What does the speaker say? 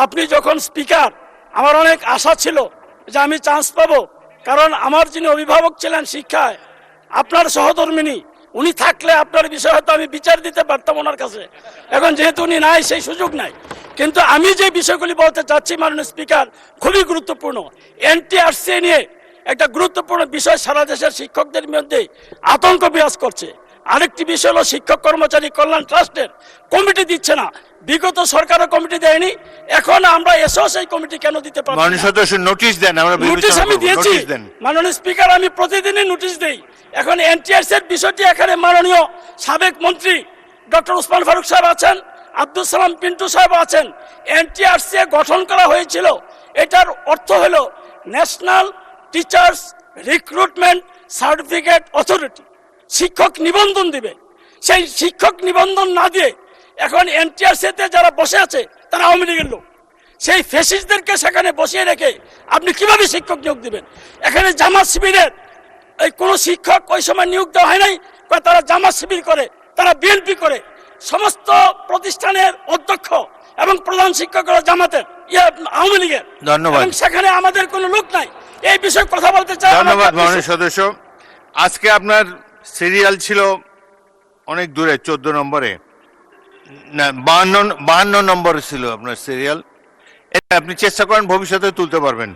আপনি যখন স্পিকার, আমার অনেক আশা ছিল যে আমি চান্স পাবো, কারণ আমার যিনি অভিভাবক ছিলেন শিক্ষায়, আপনার সহধর্মিনী, উনি থাকলে আপনার বিষয় হয়তো আমি বিচার দিতে পারতাম ওনার কাছে। এখন যেহেতু উনি নাই, সেই সুযোগ নাই। কিন্তু আমি যে বিষয়গুলি বলতে চাচ্ছি মাননীয় স্পিকার, খুবই গুরুত্বপূর্ণ। এনটিআরসি নিয়ে একটা গুরুত্বপূর্ণ বিষয় সারা দেশের শিক্ষকদের মধ্যে আতঙ্ক বিরাজ করছে। আরেকটি বিষয় হলো শিক্ষক কর্মচারী কল্যাণ ট্রাস্টের কমিটি দিচ্ছে না। বিগত সরকারও কমিটি দেয়নি, এখন আমরা এসেও সেই কমিটি কেন দিতে পারছি না? মাননীয় সদস্য নোটিশ দেন, আমরা নোটিশ বিবেচনা আমি করব। দিয়েছি নোটিশ দেন। মাননীয় স্পিকার, আমি প্রতিদিনই নোটিশ দেই। এখন এনটিআরসি এর বিষয়টি এখানে মাননীয় সাবেক মন্ত্রী ডক্টর ওসমান ফারুক সাহেব আছেন, আব্দুল সালাম পিন্টু সাহেব আছেন। এনটিআরসি গঠন করা হয়েছিল, এটার অর্থ হলো national teachers recruitment certificate authority. শিক্ষক নিবন্ধন দিবে, সেই শিক্ষক নিবন্ধন না দিয়ে এখন এনটিআরসিতে যারা বসে আছে তারা আওয়ামী লীগের লোক। সেই ফ্যাসিস্টদেরকে সেখানে বসিয়ে রেখে আপনি কিভাবে শিক্ষক নিয়োগ দিবেন? এখানে জামাত শিবিরের এই কোন শিক্ষক ওই সময় নিয়োগ দেওয়া হয় নাই, তারা জামাত শিবির করে, তারা বিএনপি করে। সমস্ত প্রতিষ্ঠানের অধ্যক্ষ এবং প্রধান শিক্ষকরা জামাতের, আওয়ামী লীগের। ধন্যবাদ। এবং সেখানে আমাদের কোনো লোক নাই। এই বিষয়ে কথা বলতে চাই। ধন্যবাদ মাননীয় সদস্য। আজকে আপনার সিরিয়াল ছিল অনেক দূরে, 14 নম্বরে না 52 নম্বরে ছিল আপনার সিরিয়াল। এটা আপনি চেষ্টা করেন ভবিষ্যতে তুলতে পারবেন।